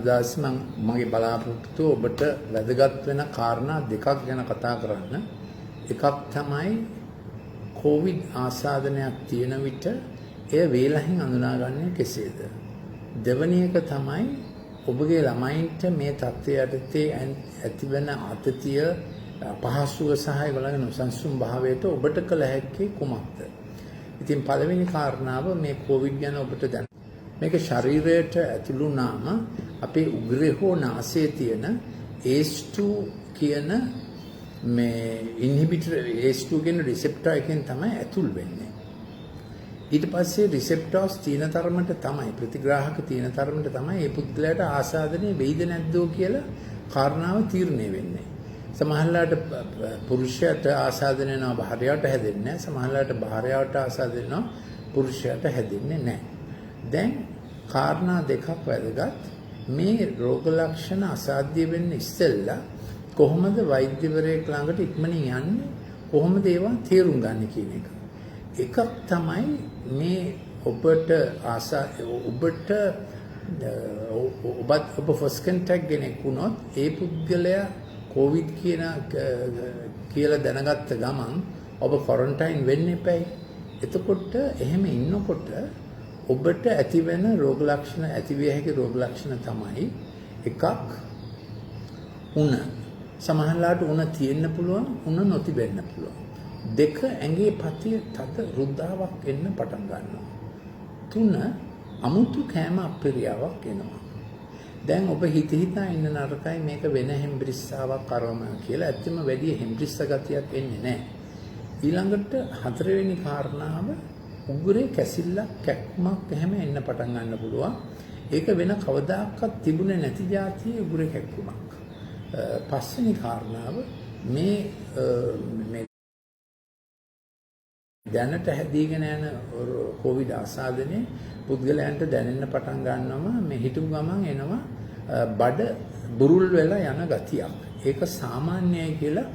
අදාස් මගේ බලාපොරොත්තු ඔබට වැදගත් වෙන කාරණා දෙකක් ගැන කතා කරන්න. එකක් තමයි කොවිඩ් ආසාදනයක් තියෙන විට එය වේලහින් අඳුනාගන්නේ කෙසේද? දෙවැනි එක තමයි ඔබගේ ළමයින්ට මේ තත්ත්වය යටතේ ඇතිවන අතතිය පහසුව සහ ඒගොල්ලන්ගේ නොසන්සුන් භාවයට ඔබට කළ හැක්කේ කුමක්ද? ඉතින් පළවෙනි කාරණාව මේ කොවිඩ් ගැන ඔබට දැන මේක ශරීරයට ඇතුළු වුණාම අපේ උග්‍රේ හෝ නාසයේ තියෙන ACE2 කියන මේ ඉන්හිබිටර් ACE2 කියන රිසෙප්ටර් එකෙන් තමයි ඇතුල් වෙන්නේ. ඊට පස්සේ රිසෙප්ටර්ස් තියෙන තරමට තමයි ප්‍රතිග්‍රාහක තියෙන තරමට තමයි මේ පුද්ගලයාට ආසාදනය වෙයිද නැද්දෝ කියලා කාරණාව තීරණය වෙන්නේ. සමහරවිට පුරුෂයාට ආසාදනය වෙනවා භාර්යාවට හැදෙන්නේ නැහැ. සමහරවිට භාර්යාවට ආසාදනය වෙනවා පුරුෂයාට හැදෙන්නේ නැහැ. දැන් කාරණා දෙකක් වැදගත්. මේ රෝග ලක්ෂණ අසාධ්‍ය වෙන්න ඉස්සෙල්ලා කොහොමද වෛද්‍යවරයෙක් ළඟට ඉක්මනින් යන්නේ? කොහොමද ඒවා තේරුම් ගන්න කියන එක. එකක් තමයි මේ ඔබට ඔබ ෆස්ට් කන්ටැක්ට් කෙනෙක් වුණොත් ඒ පුද්ගලයා කොවිඩ් කියලා දැනගත්ත ගමන් ඔබ ක්වොරන්ටයින් වෙන්න එපයි. එතකොට එහෙම ඉන්නකොට ඔබට ඇතිවෙන රෝග ලක්ෂණ ඇතිවිය හැකි රෝග ලක්ෂණ තමයි එකක් උණ. සමහරවිට උණ තියෙන්න පුළුවන්, උණ නොතිබෙන්න පුළුවන්. දෙක ඇඟේ පතිය තද රුද්ධාවක් එන්න පටන් ගන්නවා. තුන අමුතු කෑම අප්‍රියාවක් එනවා. දැන් ඔබ හිතා ඉන්න නරකයි මේක වෙන හෙම්බ්‍රිස්සාවක් කරවම කියලා. ඇත්තම වැඩි හෙම්බ්‍රිස්ස ගතියක් එන්නේ නැහැ. ඊළඟට හතරවෙනි කාරණාව උගුරේ කැසිල්ලක් කැක්මක් එහෙම එන්න පටන් ගන්න පුළුවන්. ඒක වෙන කවදාකවත් තිබුණේ නැති જાතියේ උගුරේ කැක්කුමක්. පස්වෙනි කාරණාව මේ දැනට හැදීගෙන යන කොවිඩ් ආසාදනයේ පුද්ගලයන්ට දැනෙන්න පටන් ගන්නවා මේ හිතුව ගමන් එනවා බඩ බුරුල් වෙලා යන ගතියක්. ඒක සාමාන්‍යයි කියලා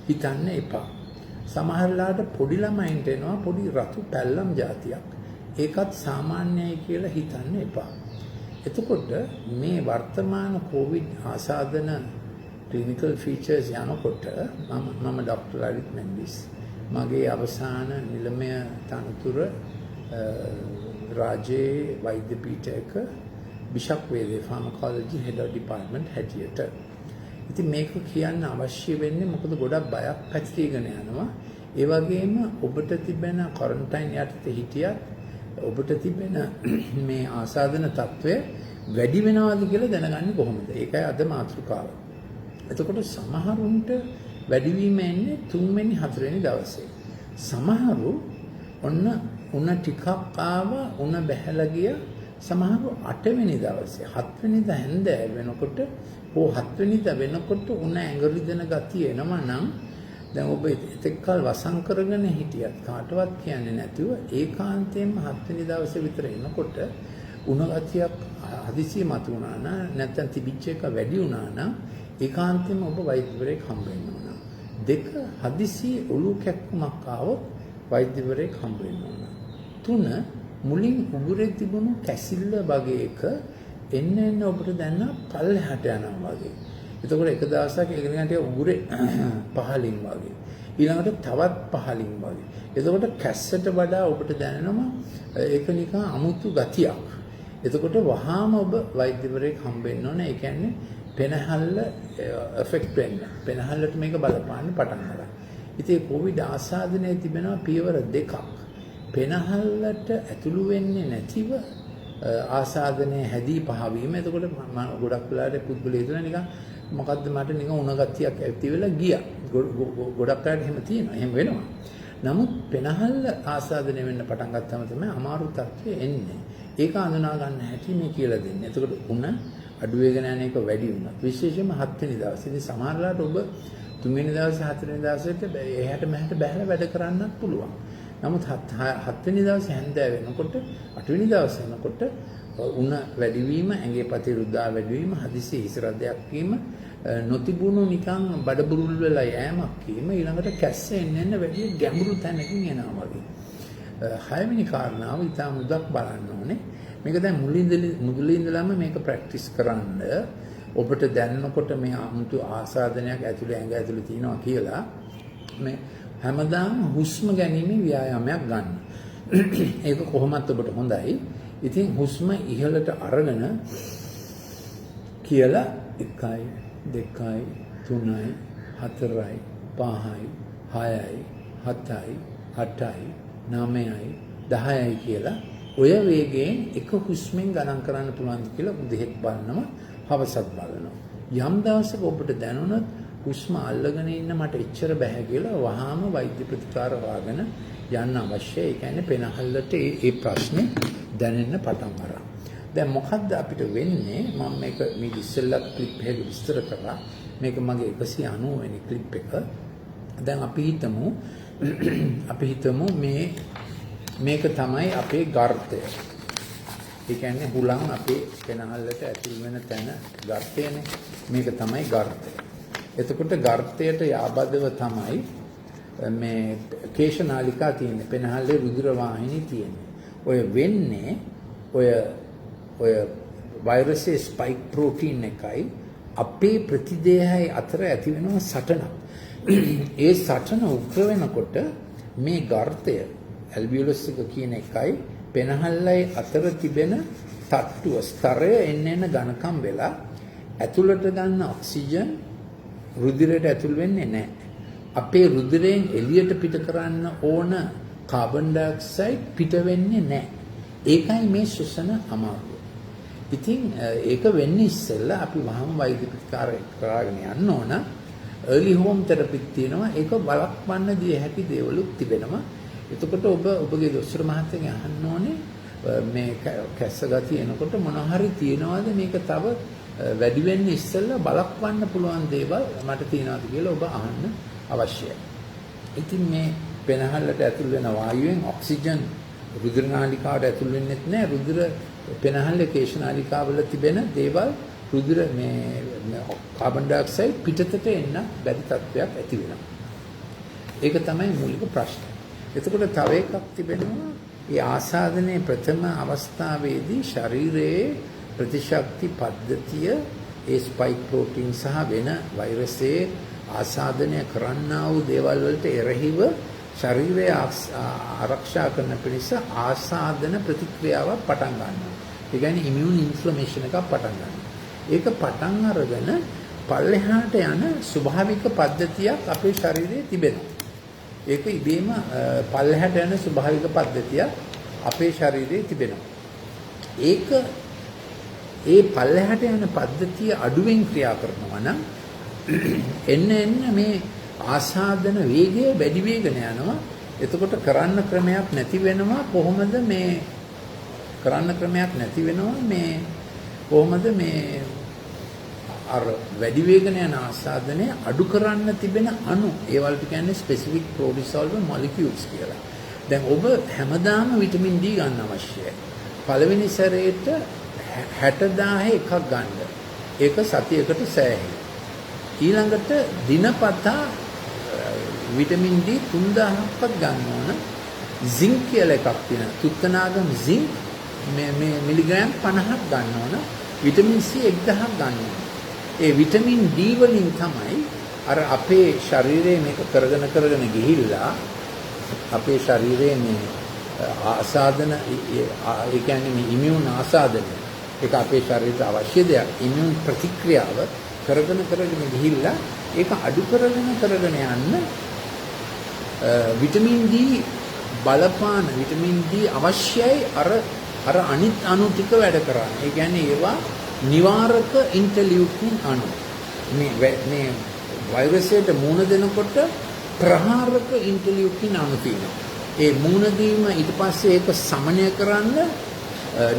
හිතන්න එපා. සමහරලාට පොඩි ළමයින්ට එනවා පොඩි රතු පැල්ලම් જાතියක්. ඒකත් සාමාන්‍යයි කියලා හිතන්න එපා. එතකොට මේ වර්තමාන කොවිඩ් ආසාදන ක්ලිනිකල් ෆීචර්ස් යනකොට මම ඩොක්ටර් ලලිත් මෙන්ඩිස් මගේ අවසාන නිලමය තනතුර රාජයේ වෛද්‍ය පීඨයක බිෂප් වේදේ ෆාමකොලොජි හෙඩ් ඔෆ් ඩිපාර්ට්මන්ට් හැටියට. ඉතින් මේක කියන්න අවශ්‍ය වෙන්නේ මොකද ගොඩක් බයක් පැතිරීගෙන යනවා. ඒ වගේම ඔබට තිබෙන ක්වොරන්ටයින් යටතේ හිටියත් ඔබට තිබෙන මේ ආසාදන තත්වය වැඩි වෙනවද කියලා දැනගන්නේ කොහොමද? ඒකයි අද මාතෘකාව. එතකොට සමහරුන්ට වැඩිවීම එන්නේ 3 වෙනි 4 වෙනි දවසේ. සමහරු ඔන්න උණ ටිකක් ආවා උණ බැහැලා ගියා. සමහරු 8 වෙනි දවසේ 7 වෙනිදා හැන්දෑව වෙනකොට හෝ 7 වෙනිදා වෙනකොට උණ ඇඟ රිදෙන ගතිය එනවා නම් දැන් ඔබ එතෙක්කල් වසන් කරගෙන හිටියත් කාටවත් කියන්නේ නැතුව ඒකාන්තයෙන්ම 7 වෙනි දවසේ විතර එනකොට උණ ගතියක් හදිසියෙ මතුවනා නම් නැත්නම් තිබිච්ච එක වැඩි වුණා නම් ඒකාන්තයෙන්ම ඔබ වෛද්‍යවරයෙක් හම්බ වෙන්න ඕන. දෙක හදිසියෙ ඔලු කැක්කුමක් ආවොත් වෛද්‍යවරයෙක් හම්බ වෙන්න ඕන. තුන මුලින් උගුරේ තිබුණු කැසිල්ල වගේ එක එන්න ඔබට දැනන පල්ලෙහාට යනවා වගේ. එතකොට එක දවසක් ඒකෙන් උගුරේ පහලින් වගේ. ඊළඟට තවත් පහලින් වගේ. එතකොට කැස්සට වඩා ඔබට දැනෙනවා ඒක නිකන් අමුතු ගතියක්. එතකොට වහාම ඔබ වෛද්‍යවරයෙක් හම්බ වෙන්න ඕනේ. ඒ කියන්නේ පෙනහල්ල එෆෙක්ට් වෙන්න. පෙනහල්ලට මේක බලපාන්න පටන් ගන්නවා. ඉතින් කොවිඩ් ආසාදනයේ තිබෙනවා පියවර දෙකක්. පෙනහල්ලට ඇතුළු වෙන්නේ නැතිව ආසාදනයේ හැදී පහවීම. එතකොට ගොඩක් වෙලාවට පුද්ගලයා හිතන නිකන් මොකද්ද මට නිකන් උණ ගතියක් ඇති වෙලා ගියා. ගොඩක් අයට එහෙම තියෙනවා. එහෙම වෙනවා. නමුත් පෙනහල්ල ආසාදනය වෙන්න පටන් ගත්තාම තමයි අමාරු තත්ත්වෙ එන්නේ. ඒක අඳුනා ගන්න හැටි මේ කියලා දෙන්නේ. එතකොට උණ අඩු වෙගෙන යන එක වැඩි වුණා. විශේෂයෙන්ම 7 වෙනි දවසේ. ඉතින් සමහරලාට ඔබ 3 වෙනි දවසේ 4 වෙනි දවසේට එහාට මෙහාට බහැලා වැඩ කරන්නත් පුළුවන්. නමුත් 7 වෙනි දවසේ හැන්දෑව වෙනකොට 8 වෙනි දවසේ වෙනකොට උණ වැඩිවීම, ඇඟේ ප්‍රතිරුද්ධා වැඩිවීම, හදිසි හිස රදයක් වීම, නොතිබුණු නිකන් බඩබුරුල් වෙලා යෑමක් වීම, ඊළඟට කැස්ස එන්න වැඩි ගැඹුරු තැනකින් එනවා වගේ. 6 වෙනි කාරණාව ඉතාම උදක් බලන්න ඕනේ. මේක දැන් මුලින් ඉඳලම මේක ප්‍රැක්ටිස් කරන්න ඔබට දැනනකොට මේ 아무තු ආසාදනයක් ඇතුලේ ඇඟ ඇතුලේ තියෙනවා කියලා මේ හැමදාම හුස්ම ගැනීමේ ව්‍යායාමයක් ගන්න. ඒක කොහොමත් ඔබට හොඳයි. ඉතින් හුස්ම ඉහළට අරගෙන කියලා 1යි 2යි 3යි 4යි 5යි 6යි 7යි 8යි 9යි 10යි කියලා ඔය වේගයෙන් එක හුස්මෙන් ගණන් කරන්න පුළුවන්ද කියලා උදේත් බලනවා හවසත් බලනවා. යම් දවසක ඔබට දැනුණොත් හුස්ම අල්ලගෙන ඉන්න මට එච්චර බෑ කියලා වහාම වෛද්‍ය ප්‍රතිකාර හොයාගෙන යන්න අවශ්‍යයි. ඒ කියන්නේ පෙනහල්ලට ඒ ප්‍රශ්නේ දැනෙන්න පටන් ගන්නවා. දැන් මොකද්ද අපිට වෙන්නේ? මම මේක මේ ඉස්සෙල්ලා ක්ලිප් එක විස්තර කරා. මේක මගේ 190 වෙනි ක්ලිප් එක. දැන් අපි හිතමු මේක තමයි අපේ ගර්තය. ඒ කියන්නේ හුලං අපේ පෙනහල්ලට ඇතුල් වෙන තැන ගර්තයනේ. මේක තමයි ගර්තය. එතකොට ගර්තයට යාබදව තමයි මේ කේශනාලිකා තියෙන්නේ. පෙනහල්ලේ රුධිර වාහිනී තියෙන්නේ. ඔය වෙන්නේ ඔය වෛරසයේ ස්පයික් ප්‍රෝටීන් එකයි අපේ ප්‍රතිදේහය අතර ඇති වෙන සටනක්. ඒ සටන උග්‍ර වෙනකොට මේ ගර්තය ඇල්වියුලස් එක කියන එකයි පෙනහල්ලයි අතර තිබෙන තට්ටුව ස්තරය එන්න ඝනකම් වෙලා ඇතුළට ගන්න ඔක්සිජන් රුධිරයට ඇතුල් වෙන්නේ නැහැ. අපේ රුධිරයෙන් එළියට පිට කරන්න ඕන කාබන් ඩයොක්සයිඩ් පිට වෙන්නේ නැහැ. ඒකයි මේ ශ්වසන අමාරුව. ඉතින් ඒක වෙන්නේ ඉස්සෙල්ලා අපි වහම වෛද්‍ය ප්‍රතිකාර කරගෙන යන්න ඕන. early home therapy තියෙනවා. ඒක බලක්වන්න දිය හැකි දේවලුත් තිබෙනවා. එතකොට ඔබගේ දොස්තර මහත්තයාගෙන් අහන්න ඕනේ මේ කැස්ස ගතිය එනකොට මොන හරි තියනවාද මේක තව වැඩි වෙන්න ඉස්සෙල්ලා බලක්වන්න පුළුවන් දේවල් මට තියනවාද කියලා ඔබ අහන්න අවශ්‍යයි. ඉතින් මේ පෙනහල්ලට ඇතුල් වෙන වායුවෙන් ඔක්සිජන් රුධිර නාලිකාවට ඇතුල් වෙන්නේ නැහැ. රුධිර පෙනහල්ලේ කේශනාලිකාවල තිබෙන දේවල් රුධිර මේ කාබන් ඩයොක්සයිඩ් පිටතට එන්න බැරි තත්ත්වයක් ඇති වෙනවා. ඒක තමයි මූලික ප්‍රශ්නේ. එතකොට තව එකක් තිබෙනවා. මේ ආසාදනයේ ප්‍රථම අවස්ථාවේදී ශරීරයේ ප්‍රතිශක්ති පද්ධතිය ඒ ස්පයික් ප්‍රෝටීන් සහ වෙන වෛරසයේ ආසාදනය කරන්නා වූ දේවල් වලට එරෙහිව ශරීරය ආරක්ෂා කරන පිණිස ආසාදන ප්‍රතික්‍රියාවක් පටන් ගන්නවා. ඒ කියන්නේ ඉමුන් ඉන්ෆ්ලමේෂන් එකක් පටන් ගන්නවා. ඒක පටන් අරගෙන පල්ලෙහාට යන ස්වභාවික පද්ධතියක් අපේ ශරීරයේ තිබෙනවා. ඒක ඉබේම පල්ලෙහාට යන ස්වභාවික පද්ධතියක් අපේ ශරීරයේ තිබෙනවා. ඒක ඒ පල්ලෙහාට යන පද්ධතිය අඩුවෙන් ක්‍රියා කරනවා නම් එන්න මේ ආසාදන වේගය වැඩි වෙගෙන යනවා. එතකොට කරන්න ක්‍රමයක් නැති වෙනවා. කොහොමද මේ අර වැඩි වේගන යන ආසාදනය අඩු කරන්න තිබෙන අණු ඒවලට කියන්නේ ස්පෙસિෆික් ප්‍රොඩිසෝල්වර් මොලිකියුල්ස් කියලා. දැන් ඔබ හැමදාම විටමින් D ගන්න අවශ්‍යයි. පළවෙනි සැරේට 60000 එකක් ගන්න. ඒක සතියකට සෑහෙන. ඊළඟට දිනපතා විටමින් D 3000ක්වත් ගන්න ඕන. සින්ක් කියලා එකක් තියෙනවා. තුත්තනාගම සින්ක් මේ මිලිග්‍රෑම් 50ක් ගන්න ඕන. විටමින් C 1000ක් ගන්න ඕන. ඒ විටමින් D වලින් තමයි අර අපේ ශරීරයේ මේක කරගෙන ගිහිල්ලා අපේ ශරීරයේ මේ ආසාදන ඒ කියන්නේ මේ ඉමුන් ආසාදනය ඒක අපේ ශරීරයට අවශ්‍ය දෙයක්. ඉමුන් ප්‍රතික්‍රියාව කරගෙන ගිහිල්ලා ඒක අඩු කරගෙන යන්න විටමින් D බලපාන විටමින් D අවශ්‍යයි අර අනිත් අණු ටික වැඩ කරන්න. ඒ කියන්නේ ඒවා නිවාරක ඉන්ටර්ලියුකින් අණු. මේ වෛරසයට මුහුණ දෙනකොට ප්‍රහාරක ඉන්ටර්ලියුකින් අණු තියෙනවා. ඒ මුහුණ දීම ඊට පස්සේ ඒක සමනය කරන්න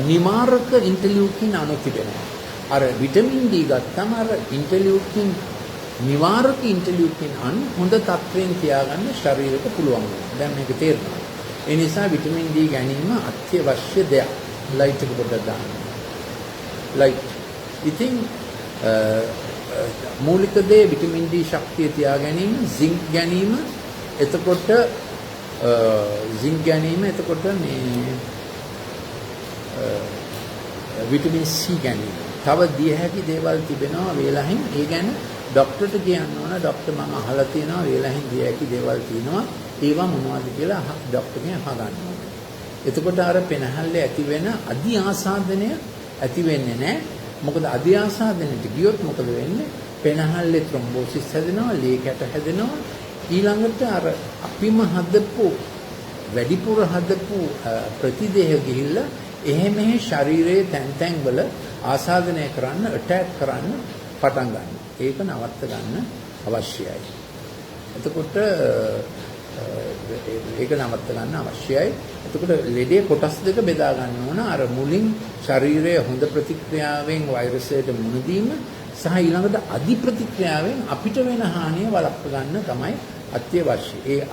නිවාරක ඉන්ටර්ලියුකින් අණු තිබෙනවා. අර විටමින් D ගත්තම අර ඉන්ටර්ලියුකින් නිවාරක ඉන්ටර්ලියුකින් අණු හොඳ තත්ත්වයෙන් තියාගන්න ශරීරයට පුළුවන් වෙනවා. දැන් මේක තේරෙනවා. ඒ නිසා විටමින් D ගැනීම අත්‍යවශ්‍ය දෙයක්. ලයිට් එක පොඩ්ඩක් දාන්න. ලයිට්. ඉතින් මූලික දේ විටමින් D ශක්තිය තියා ගැනීම, සින්ක් ගැනීම, එතකොට විටමින් C ගැනීම. තව දිය හැකි දේවල් තිබෙනවා වේලහින්. ඒ ගැන ડોක්ටර්ට කියන්න ඕන. ડોක්ටර් මම අහලා තියෙනවා වේලහින් දිය හැකි දේවල් තියෙනවා. ඒවා මොනවද කියලා ડોක්ටර්ගෙන් අහගන්න ඕනේ. එතකොට අර පෙනහැල්ලේ ඇති වෙන අධි ආසාදනය ඇති වෙන්නේ නැහැ. මොකද අධි ආසාදනයට ගියොත් මොකද වෙන්නේ? පෙනහැල්ලේ ත්‍රොම්බෝසිස් හැදෙනවා, ලේ කැට හැදෙනවා. ඊළඟට අර අපිම හදපු වැඩිපුර හදපු ප්‍රතිදේහ ගිහිල්ලා එහෙ ශරීරයේ තැන් වල ආසාදනය කරන්න, ඇටැක් කරන්න පටන් ගන්නවා. ඒක නවත්ත ගන්න අවශ්‍යයි. එතකොට ඒක නවත්ත ගන්න අවශ්‍යයි. එතකොට ලෙඩේ කොටස් දෙක බෙදා ගන්න ඕන. අර මුලින් ශරීරයේ හොඳ ප්‍රතික්‍රියාවෙන් වෛරසයට මුහුණ දීම සහ ඊළඟට අධි ප්‍රතික්‍රියාවෙන් අපිට වෙන හානිය වළක්ව ගන්න තමයි අත්‍යවශ්‍ය. ඒ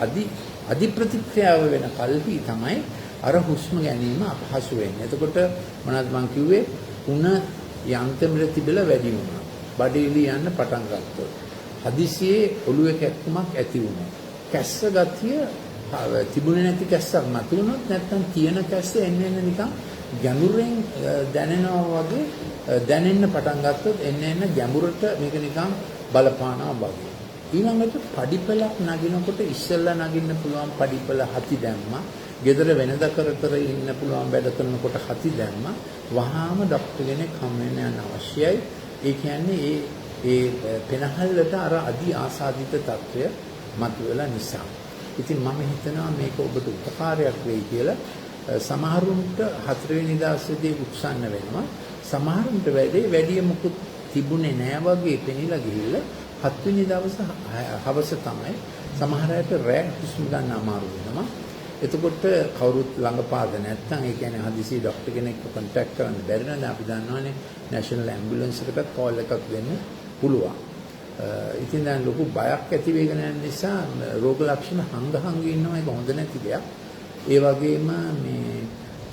අධි ප්‍රතික්‍රියාව වෙන කල්හි තමයි අර හුස්ම ගැනීම අපහසු වෙන්නේ. එතකොට මොනවද මං කිව්වේ? උණ යන්ත්‍රෙ තිබිලා වැඩි වුණා. බඩේලි යන්න පටන් ගත්තා. හදිසියේ ඔළුවේ කැක්කුමක් ඇති වුණා. කැස්ස ගතිය තිබුණේ නැති කැස්සක් මතුනොත් නැත්තම් තියෙන කැස්ස එන්න නිකන් ගැඹුරෙන් දැනෙනවා වගේ දැනෙන්න පටන් ගත්තොත් එන්න ගැඹුරට මේක නිකන් බලපානවා වගේ. ඊළඟට පඩිපලක් නගිනකොට ඉස්සෙල්ලා නගින්න පුළුවන් පඩිපල හති දැම්මා. ගෙදර වෙනද කර ඉන්න පුළුවන් වැඩ කරනකොට හති දැම්මා. වහාම ડોක්ටර් කෙනෙක් හම් වෙන්න යන අවශ්‍යයි. ඒ කියන්නේ ඒ පෙනහල්ලට අර අධි ආසාදිත තත්ත්වය මතුවලා නිසා. ඉතින් මම හිතනවා මේක ඔබට උපකාරයක් වෙයි කියලා. සමහරුන්ට 4 වෙනි දවසේදී උත්සන්න වෙනවා. සමහරුන්ට වැඩි මුකුත් තිබුණේ නෑ වගේ පෙනිලා ගිහිල්ලා 7 වෙනි දවස හවස තමයි සමහර අයට රෑ හුස්ම ගන්න අමාරු වෙනවා. එතකොට කවුරුත් ළඟපාද නැත්නම් ඒ කියන්නේ හදිසි ડોක්ටර් කෙනෙක්ව කොන්ටැක්ට් කරන්න බැරි නම් අපි දන්නවනේ නැෂනල් ඇම්බියුලන්ස් එකකට කෝල් එකක් දෙන්න පුළුවන්. ඉතින් දැන් ලොකු බයක් ඇති වෙගෙන යන නිසා රෝග ලක්ෂණ හංග ඉන්නවා. ඒක හොඳ නැති දෙයක්. ඒ වගේම මේ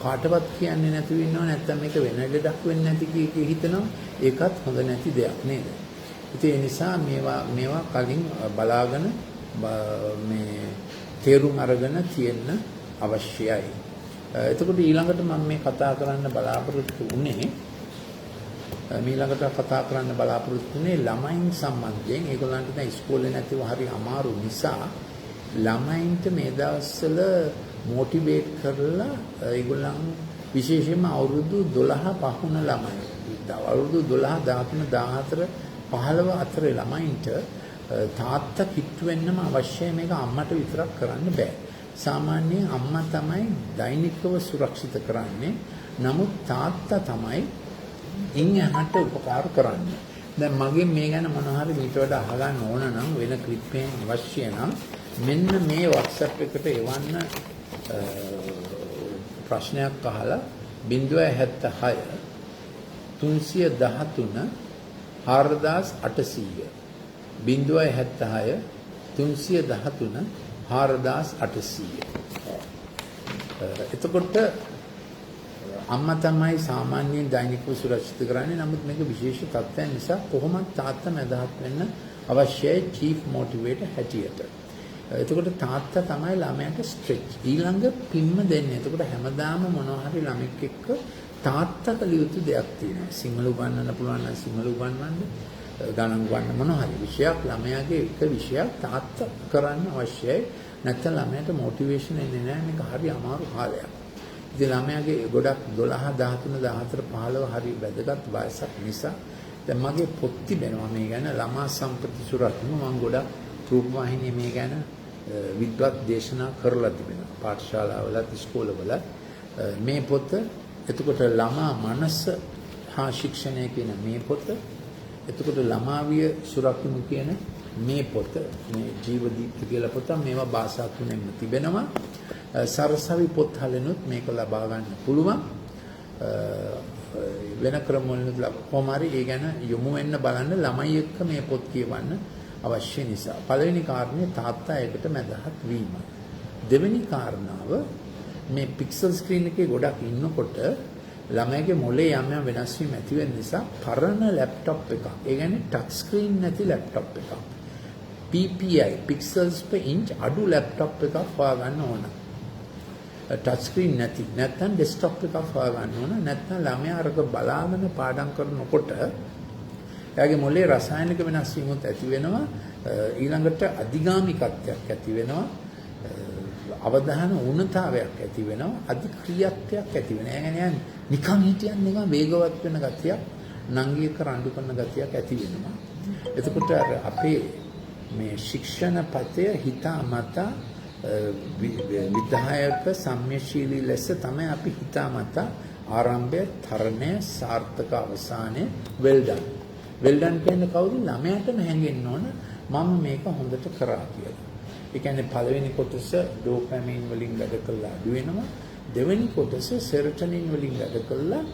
කාටවත් කියන්නේ නැතුව ඉන්නවා නැත්නම් මේක වෙන ලෙඩක් වෙන්නේ නැති කී හිතනවා. ඒකත් හොඳ නැති දෙයක් නේද? ඉතින් ඒ නිසා මේවා කලින් බලාගෙන මේ තේරුම් අරගෙන තියෙන්න අවශ්‍යයි. එතකොට ඊළඟට මම මේ කතා කරන්න බලාපොරොත්තු වුණේ ළමයින් සම්බන්ධයෙන්. ඒගොල්ලන්ට දැන් ඉස්කෝලේ නැතිව හරි අමාරු නිසා ළමයින්ට මේ දවස්වල මොටිවේට් කරලා ඒගොල්ලන් විශේෂයෙන්ම අවුරුදු 12 පහුන ළමයි අවුරුදු 12 13 14 15 අතර ළමයින්ට තාත්තා කිට්ටු වෙන්නම අවශ්‍යයි. මේක අම්මට විතරක් කරන්න බෑ. සාමාන්‍යයෙන් අම්මා තමයි දෛනිකව සුරක්ෂිත කරන්නේ. නමුත් තාත්තා තමයි ඉන් එහාට උපකාර කරන්නේ. දැන් මගෙන් මේ ගැන මොනවා හරි මීට වඩා අහගන්න ඕන නම් වෙන ක්ලිප් එකක් අවශ්‍ය නම් මෙන්න මේ WhatsApp එකට එවන්න ප්‍රශ්නයක් අහලා 076 313 4800 076 313 4800. එතකොට අම්මා තමයි සාමාන්‍යයෙන් දෛනිකව සුරක්ෂිත කරන්නේ. නමුත් මේක විශේෂ තත්ත්වයන් නිසා කොහොමද තාත්තා මැදහත් වෙන්න අවශ්‍යයි චීෆ් මොටිවේටර් හැටියට. එතකොට තාත්තා තමයි ළමයාට ස්ට්‍රෙච් ඊළඟ පිම්ම දෙන්නේ. එතකොට හැමදාම මොනවා හරි ළමෙක් එක්ක තාත්තා කළ යුතු දෙයක් තියෙනවා. සිංහල උගන්වන්න පුළුවන් නම් සිංහල උගන්වන්න, ගණන් උගන්වන්න මොනවා හරි විෂයක් ළමයාගේ එක විෂයක් තාත්තා කරන්න අවශ්‍යයි. නැත්නම් ළමයාට මොටිවේෂන් එන්නේ නැහැ. මේක හරි අමාරු කාලයක්. ඉතින් ළමයාගේ ගොඩක් 12 13 14 15 හරි වැදගත් වයසක් නිසා දැන් මගේ පොත් තිබෙනවා මේ ගැන ළමා සම්ප්‍රති සුරක්ෂණ. මම ගොඩක් රූපවාහිනියේ මේ ගැන විද්වත් දේශනා කරලා තිබෙනවා. පාඨශාලාවලත් ඉස්කෝලවලත් මේ පොත. එතකොට ළමා මනස හා ශික්ෂණය කියන මේ පොත. එතකොට ළමාවිය සුරක්ෂණ කියන මේ පොත. මේ ජීවදීප්ති කියලා පොත. මේවා භාෂා තුනෙන්ම තිබෙනවා. සරසවි පොත් හලෙනුත් මේක ලබා ගන්න පුළුවන්. වෙන ක්‍රම වලින් කොහොම හරි ඒ ගැන යොමු වෙන්න බලන්න ළමයි එක්ක මේ පොත් කියවන්න අවශ්‍ය නිසා. පළවෙනි කාරණේ තාත්තා ඒකට මැදහත් වීම. දෙවෙනි කාරණාව මේ පික්සල් ස්ක්‍රීන් එකේ ගොඩක් ඉන්නකොට ළමයිගේ මොලේ යම් යම් වෙනස් වීම ඇති වෙන නිසා පරණ ලැප්ටොප් එකක්. ඒ කියන්නේ ටච් ස්ක්‍රීන් නැති ලැප්ටොප් එකක්. PPI pixels per inch අඩු ලැප්ටොප් එකක් හොයාගන්න ඕන. ටච් ස්ක්‍රීන් නැති. නැත්නම් ඩෙස්ක්ටොප් එකක් හොයාගන්න ඕන. නැත්නම් ළමයා අරක බලාගෙන පාඩම් කරනකොට එයාගේ මොලේ රසායනික වෙනස් වීමත් ඇති වෙනවා. ඊළඟට අධිගාමිකත්වයක් ඇති වෙනවා. අවධාන උණතාවයක් ඇති වෙනවා. අධික්‍රියාත්වයක් ඇති වෙනවා. ඒ කියන්නේ නිකන් හිටියන් නිකන් වේගවත් වෙන ගතියක්, නංගියක රණ්ඩු කරන ගතියක් ඇති වෙනවා. එතකොට අපේ මේ ශික්ෂණ පතය හිතාමතා විධායක සම්‍යශීලී ලෙස තමයි අපි හිතාමතා ආරම්භය, තරණය, සාර්ථක අවසානය well done කියන්නේ කවුද? ළමයාටම හැඟෙන්න ඕන මම මේක හොඳට කරා කියලා. ඒ කියන්නේ පළවෙනි කොටස ඩෝපැමින් වලින් වැඩ කළා අඩු වෙනවා. දෙවෙනි කොටස සෙරොටොනින් වලින් වැඩ කළා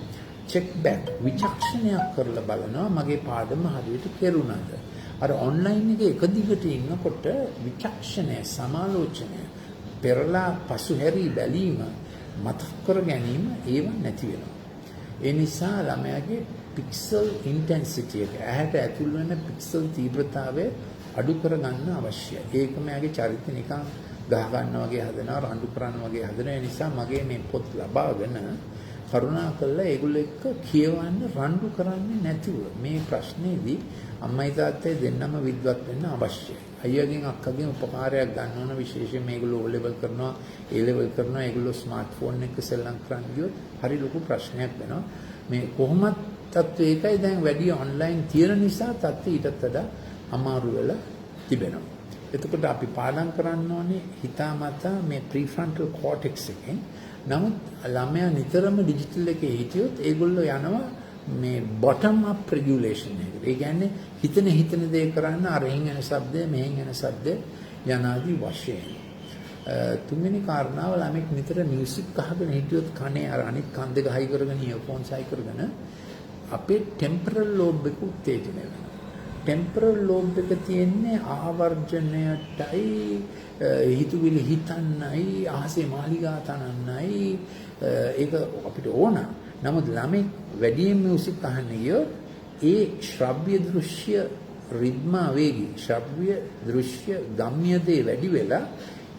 චෙක් බෑක් විචක්ෂණයක් කරලා බලනවා මගේ පාඩම හරියට කෙරුණාද. අර ඔන්ලයින් එකේ එක දිගට ඉන්නකොට විචක්ෂණය, සමාලෝචනය, පෙරලා පසුහැරී බැලීම, මතක් කර ගැනීම ඒව නැති වෙනවා. ඒ නිසා ළමයාගේ පික්සල් ඉන්ටෙන්සිටි එක, ඇහැට ඇතුල් වෙන පික්සල් තීව්‍රතාවය අඩු කරගන්න අවශ්‍යයි. ඒකම යාගේ චරිත නිකන් ගහ ගන්නවා වගේ හදනවා, රණ්ඩු කරනවා වගේ හදනවා. ඒ නිසා මගේ මේ පොත් ලබාගෙන කරුණාකරලා ඒගොල්ලෝ එක්ක කියවන්න රණ්ඩු කරන්නේ නැතිව මේ ප්‍රශ්නේදී අම්මයි තාත්තයි දෙන්නම විද්වත් වෙන්න අවශ්‍යයි. අයියාගෙන් අක්කගෙන් උපකාරයක් ගන්න ඕන. විශේෂයෙන් මේගොල්ලෝ O level කරනවා, A level කරනවා. ඒගොල්ලෝ ස්මාර්ට්ෆෝන් එක සෙල්ලම් කරන් ගියොත් හරි ලොකු ප්‍රශ්නයක් වෙනවා. මේ කොහොමත් තත්ත්වය ඒකයි. දැන් වැඩි ඔන්ලයින් තියෙන නිසා තත්ත්වය ඊටත් වඩා අමාරු වෙලා තිබෙනවා. එතකොට අපි පාඩම් කරන්න ඕනේ හිතාමතා මේ ප්‍රීෆ්‍රන්ටල් කෝටෙක්ස් එකෙන්. නමුත් ළමයා නිතරම ඩිජිටල් එකේ හිටියොත් ඒගොල්ලෝ යනවා මේ බොටම් අප් රෙගියුලේෂන් එකට. ඒ කියන්නේ හිතන දේ කරන්න අරහින් එන ශබ්දය මෙහෙන් එන ශබ්දය යනාදී වශයෙන්. තුන්වෙනි කාරණාව ළමෙක් නිතර මියුසික් අහගෙන හිටියොත් කනේ අර අනිත් කන් දෙක හයි කරගෙන ඉයර්ෆෝන්ස් හයි කරගෙන අපේ ටෙම්පරල් ලෝබ් එක උත්තේජනය වෙනවා. ටෙම්පරල් ලෝබ් එක තියෙන්නේ ආවර්ජනයටයි, හිතුවිලි හිතන්නයි, ආසේ මාලිගා තනන්නයි. ඒක අපිට ඕන. නමුත් ළමෙක් වැඩියෙන් මියුසික් අහන්න ගියොත් ඒ ශ්‍රව්‍ය දෘශ්‍ය රිද්මා වේගී, ශ්‍රව්‍ය දෘශ්‍ය ගම්‍ය දේ වැඩි වෙලා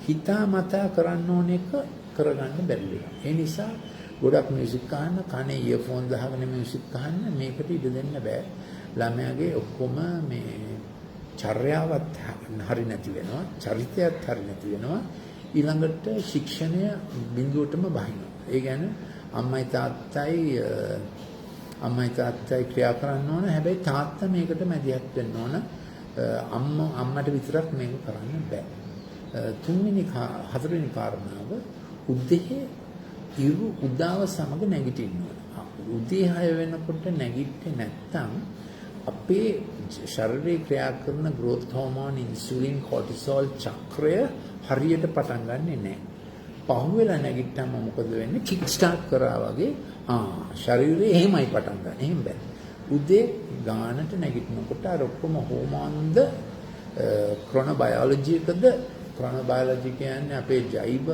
හිතාමතා කරන්න ඕන එක කරගන්න බැරි වෙනවා. ඒ නිසා ගොඩක් මියුසික් අහන්න, කනේ ඉයර්ෆෝන් දාගෙන මියුසික් අහන්න මේකට ඉඩ දෙන්න බෑ. ළමයාගේ ඔක්කොම මේ චර්යාවත් හරි නැති වෙනවා, චරිතයත් හරි නැති වෙනවා. ඊළඟට ශික්ෂණය බිඳුවටම බහිනවා. ඒ කියන්නේ අම්මයි තාත්තයි ක්‍රියා කරන්න ඕන. හැබැයි තාත්තා මේකට මැදිහත් වෙන්න ඕන. අම්මට විතරක් මේක කරන්න බෑ. හතරවෙනි කාරණාව උදේ ඉරු උදාව සමග නැගිටින්න ඕන. උදේ 6 වෙනකොට නැගිටින්නේ නැත්නම් අපේ ශරීරයේ ක්‍රියා කරන growth hormone, insulin, cortisol චක්‍රය හරියට පටන් ගන්නෙ නැහැ. පහුවෙලා නැගිට්ටම මොකද වෙන්නේ? කික් ස්ටාර්ට් කරා වගේ ශරීරය එහෙමයි පටන් ගන්න. එහෙම බෑ. උදේ ගානට නැගිටිනකොට අර ඔක්කොම හෝමෝන්ද ක්‍රොනෝබයොලොජි එකද, ක්‍රොනෝබයොලොජි කියන්නේ අපේ ජෛව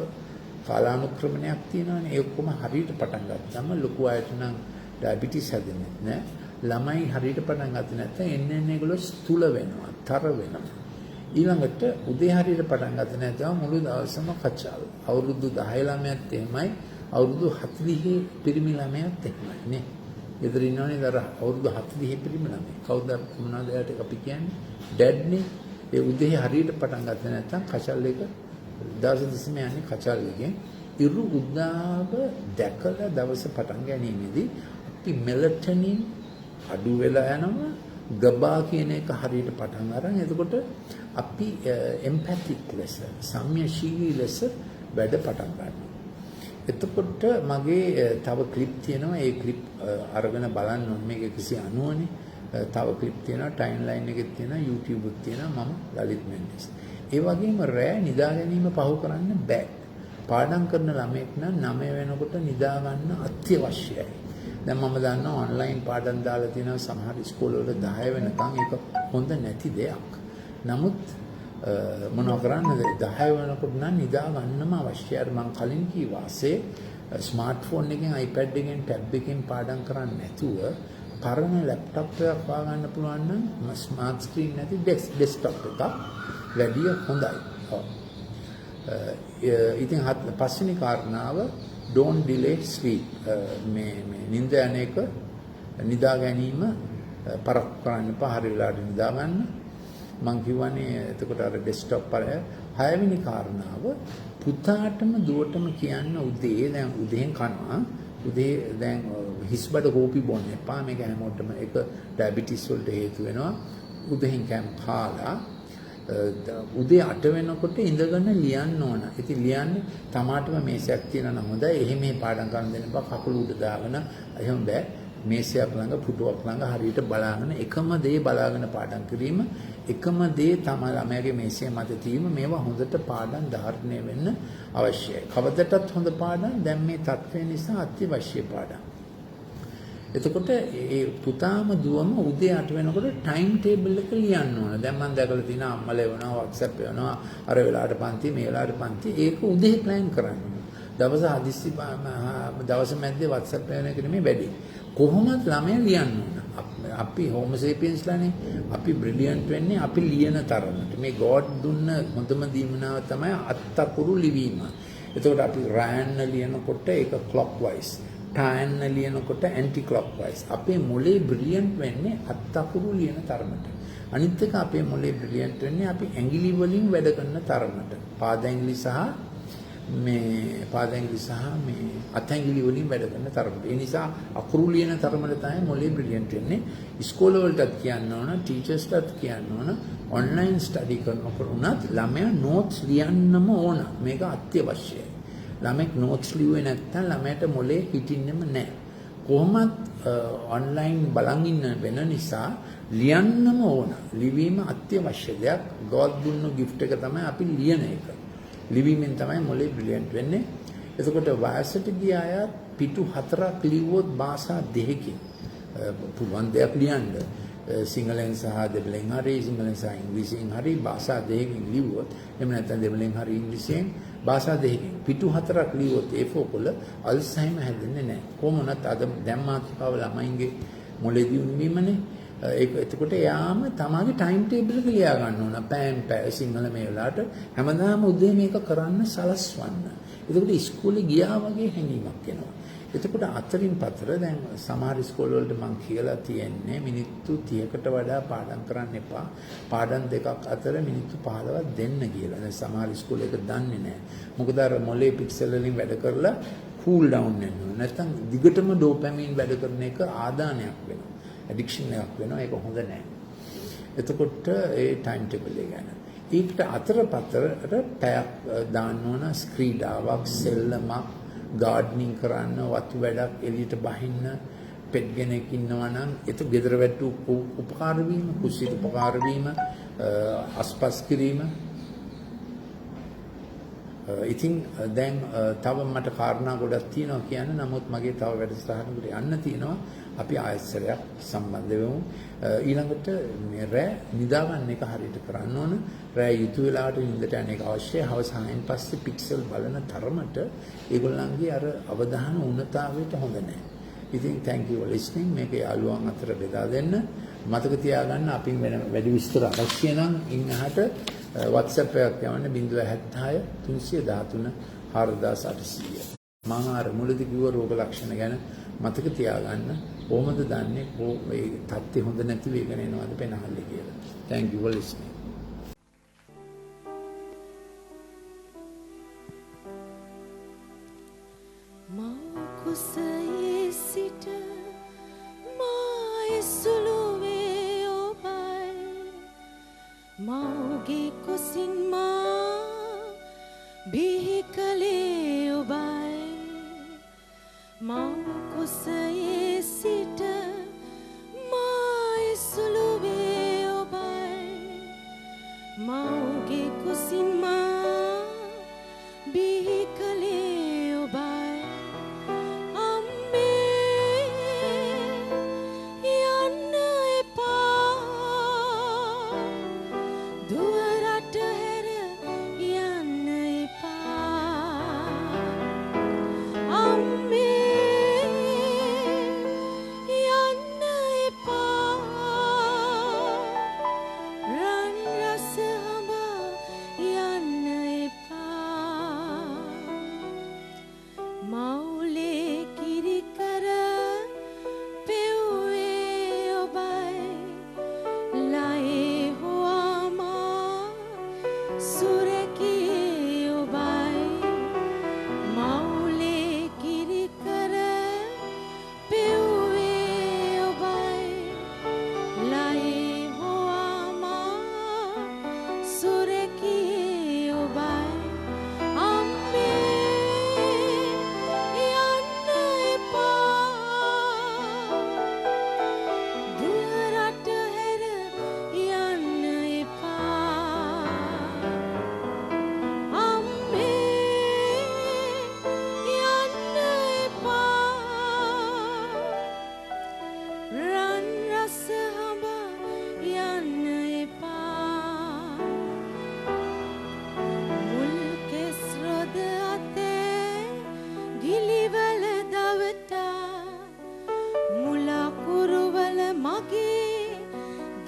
කාලානුක්‍රමණයක් තියෙනවානේ. ඒ ඔක්කොම හරියට පටන් ගත්තම ලොකු අයට නම් ඩයබටිස් හැදෙන්නේ නැහැ. ළමයි හරියට පටන් ගත්තේ නැත්නම් එන්න ඒගොල්ලෝ ස්තුල වෙනවා, තර වෙනවා. ඊළඟට උදේ හරියට පටන් ගත්තේ නැත්නම් මුළු දවසම කචල්. අවුරුදු 10 ළමයාත් එහෙමයි, අවුරුදු 40 පිරිමි ළමයාත් එහෙමයි නේ. ගෙදර ඉන්නවනේ දර අවුරුදු 40 පිරිමි ළමයි. කවුද මොනවාද එයාට අපි කියන්නේ? ඩැඩ් නේ. ඒ උදේ හරියට පටන් ගත්තේ නැත්නම් කචල් එක දවස් දෙකම යන්නේ කචල් එකෙන්. ඉරු උදාව දැකලා දවස පටන් ගැනීමේදී අපි මෙලටොනින් අඩු වෙලා යනවා. ගබා කියන එක හරියට පටන් අරන් එතකොට අපි එම්පැතික් ලෙස, සම්‍යශීලී ලෙස වැඩ පටන් ගන්නවා. එතකොට මගේ තව ක්ලිප් තියෙනවා. ඒ ක්ලිප් අරගෙන බලන්න ඕනේ. මේක 190නේ. තව ක්ලිප් තියෙනවා, ටයිම් ලයින් එකෙත් තියෙනවා, YouTube එකත් තියෙනවා. මම ලලිත් මෙන්ඩිස්. ඒ වගේම රෑ නිදා ගැනීම පහු කරන්න බෑ. පාඩම් කරන ළමෙක් නම් 9 වෙනකොට නිදා ගන්න අත්‍යවශ්‍යයි. දැන් මම දන්නවා ඔන්ලයින් පාඩම් දාලා තියෙනවා සමහර ඉස්කෝලවල 10 වෙනකන්. ඒක හොඳ නැති දෙයක්. නමුත් මොනවා කරන්නද? 10 වෙනකොට නම් නිදා ගන්නම අවශ්‍යයි. මම කලින් කීවාසේ ස්මාර්ට්ෆෝන් එකෙන්, iPad එකෙන්, ටැබ් එකෙන් පාඩම් කරන්නේ නැතුව පරණ ලැප්ටොප් එකක් වාගන්න පුළුවන් නම් ස්මාර්ට් ස්ක්‍රීන් නැති ඩෙස්ක්ටොප් එකක් වැඩි හොඳයි. ඉතින් පස්වෙනි කාරණාව don't delay sleep. මේ නිින්ද යන එක නිදා ගැනීම පරක් කරන්න එපා. හරි වෙලාවට නිදා ගන්න. මං කියවනේ එතකොට අර ඩෙස්ක්ටොප් පරය. හයවෙනි කාරණාව පුතාටම දුවටම කියන්න උදේ දැන් උදේන් කනවා. උදේ දැන් හිස් බඩ කෝපි බොන්න එපා. මේක හැමෝටම එක ඩයබටිස් වලට හේතු වෙනවා. උදේන් කෑම කාලා උදේ 8 වෙනකොට ඉඳගෙන ලියන්න ඕන. ඉතින් ලියන්නේ තමාටම මේසයක් තියෙනවා නම් හොඳයි. එහෙම මේ පාඩම් කරන්න දෙන්න එපා. කකුල උඩ දාගෙන එහෙම බෑ. මේසයක් ළඟ පුටුවක් ළඟ හරියට බලාගෙන එකම දේ බලාගෙන පාඩම් කිරීම එකම දේ තමයි ළමයාගේ මේසය මත තියෙන මේවා හොඳට පාඩම් ධාරණය වෙන්න අවශ්‍යයි. කවදටත් හොඳ පාඩම් දැන් මේ තත්ත්වය නිසා අත්‍යවශ්‍ය පාඩම්. එතකොට ඒ පුතාම දුවම උදේ 8 වෙනකොට ටයිම් ටේබල් එක ලියන්න ඕන. දැන් මම දැකලා තියෙනවා අම්මලා එවනවා WhatsApp එවනවා අර වෙලාවට පන්ති මේ වෙලාවට පන්ති ඒක උදේ ප්ලෑන් කරන්න. දවස් හදිස්සි දවස් මැද්දේ WhatsApp එවන එක නෙමෙයි වැඩි. කොහොමද ළමයා ලියන්න ඕන. අපි හෝමෝ සේපියන්ස් ලානේ අපි බ්‍රිලියන්ට් වෙන්නේ අපි ලියන තරමට. මේ ගෝඩ් දුන්න හොඳම දීමනාව තමයි අත්තකුරු ලිවීම. එතකොට අපි රයන්න ලියනකොට ඒක ක්ලොක් වයිස්. ටයන්න ලියනකොට ඇන්ටි ක්ලොක් වයිස්. අපේ මොලේ බ්‍රිලියන්ට් වෙන්නේ අත්තකුරු ලියන තරමට. අනිත් එක අපේ මොලේ බ්‍රිලියන්ට් වෙන්නේ අපි ඇඟිලි වලින් වැඩ කරන තරමට. පාද ඇඟිලි සහ මේ අත ඇඟිලි වලින් වැඩ කරන තරමට. ඒ නිසා අකුරු ලියන තරමට තමයි මොලේ බ්‍රිලියන්ට් වෙන්නේ. ඉස්කෝල වලටත් කියන්න ඕන, ටීචර්ස්ටත් කියන්න ඕන, ඔන්ලයින් ස්ටඩි කරනකොට උනත් ළමයා නෝට්ස් ලියන්නම ඕන. මේක අත්‍යවශ්‍යයි. ළමෙක් නෝට්ස් ලිව්වේ නැත්නම් ළමයට මොලේ හිටින්නෙම නැහැ. කොහොමත් ඔන්ලයින් බලන් ඉන්න වෙන නිසා ලියන්නම ඕන. ලිවීම අත්‍යවශ්‍ය දෙයක්. ගෝඩ් දුන්න gift එක තමයි අපි ලියන එක. ලිවීමෙන් තමයි මොලේ බ්‍රිලියන්ට් වෙන්නේ. එතකොට වයසට ගිය අය පිටු 4ක් ලිව්වොත් භාෂා 2කින් පුළුවන් දෙයක් ලියන්න. සිංහලෙන් සහ දෙමළෙන් හරි සිංහලෙන් සහ ඉංග්‍රීසියෙන් හරි භාෂා 2කින් ලිව්වොත් එහෙම නැත්නම් දෙමළෙන් හරි ඉංග්‍රීසියෙන් භාෂා 2කින් පිටු 4ක් ලිව්වොත් A4 වල අල්සයිමර් හැදෙන්නේ නැහැ. කොහොමවත් අද දැන් මාතෘකාව ළමයින්ගේ මොලේ දියුණු වීමනේ. ඒක එතකොට යාම තමයිගේ ටයිම් ටේබල් එක ලියා ගන්න ඕන. පැය සිංහල මේ වෙලාවට හැමදාම උදේ මේක කරන්න සලස්වන්න. එතකොට ඉස්කෝලේ ගියා වගේ හැඟීමක් එනවා. එතකොට අතරින් පතර දැන් සමහර ඉස්කෝල වලට මම කියලා තියෙන්නේ මිනිත්තු 30කට වඩා පාඩම් කරන්න එපා. පාඩම් දෙකක් අතර මිනිත්තු 15ක් දෙන්න කියලා. දැන් සමහර ඉස්කෝල එක දන්නේ නැහැ. මොකද අර මොලේ පික්සල් වලින් වැඩ කරලා කූල් ඩවුන් වෙනවා. නැත්නම් දිගටම ඩෝපැමින් වැඩ කරන එක ආදානයක් වෙනවා. ඇඩික්ෂන් එකක් වෙනවා. ඒක හොඳ නැහැ. එතකොට ඒ ටයිම් ටේබල් එක ගන්න. ඊට අතරපතරට පැයක් දාන්න ඕන ක්‍රීඩාවක්, සෙල්ලමක්, ගාඩ්නින් කරන්න, වතු වැඩක්, එළියට බහින්න, පෙට් කෙනෙක් ඉන්නවා නම් ඒක ගෙදර වැට්ටු උපකාර වීම, කුස්සියට උපකාර වීම, අස්පස් කිරීම. ඉතින් දැන් තව මට කාරණා ගොඩක් තියෙනවා කියන්න. නමුත් මගේ තව වැඩසටහනකට යන්න තියෙනවා. අපි ආයතනයක් සම්බන්ධ වෙමු. ඊළඟට මේ රෑ නිදා ගන්න එක හරියට කරන්න ඕන. රෑ යුතු වෙලාවට නිින්දට යන එක අවශ්‍යයි. හවස 6න් පස්සේ පික්සල් බලන තරමට ඒගොල්ලන්ගේ අර අවධාන උන්නතාවයට හොඳ නැහැ. ඉතින් thank you for listening. මේක යාළුවන් අතර බෙදා දෙන්න. මතක තියාගන්න අපි වෙන වැඩි විස්තර අවශ්‍ය නම් ඉන්නහට WhatsApp එකක් යවන්න 076 313 4800. මම අර මුලදී කිව්ව රෝග ලක්ෂණ ගැන මතක තියාගන්න. කොහොමද දන්නේ මේ තත්ත්වය හොඳ නැති වෙගෙන යනවාද පෙනහල්ලේ කියලා. Thank you for listening. කුසයේ සිට මා සුළුවේ ඔබයි මෞගේ කුසින් මා බිහි කලේ ඔබයි මෞ කුසයේ සිට මා සුළුවේ ඔබයි මෞගේ කුසින් මා බිහි කලේ ඔබයි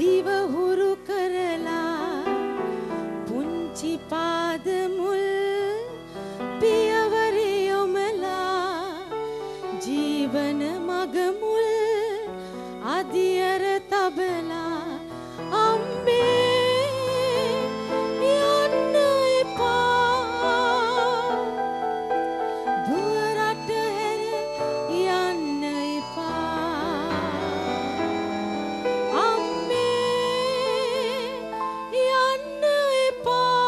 දිව හුරු කරලා පුංචි පාද මුල් පියවර යොමලා ජීවන මග මුල් අදියර තබලා අම්මේ යන්න එපා දුවරට හැර යන්න එපා අම්මේ යන්න එපා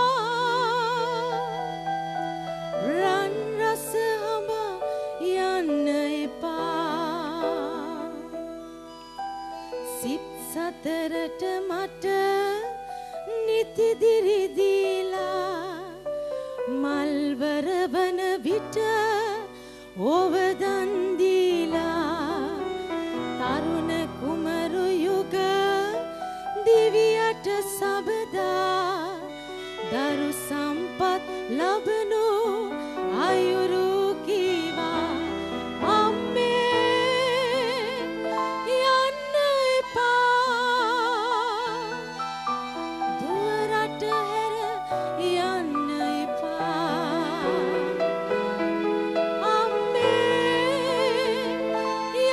රන් රස හඹා යන්න එපා සිත් සතරට මට නිති දිරි දීලා මල්වර වන විට ඔව දන් දීලා තරුණ කුමරු යුග දිවියට සබදා දරු සම්පත් ලබනු අයුරු කීවා අම්මේ යන්න එපා දුවරට හැර යන්න එපා අම්මේ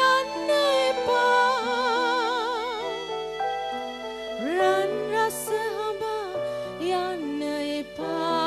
යන්න එපා රන් රස හඹා යන්න එපා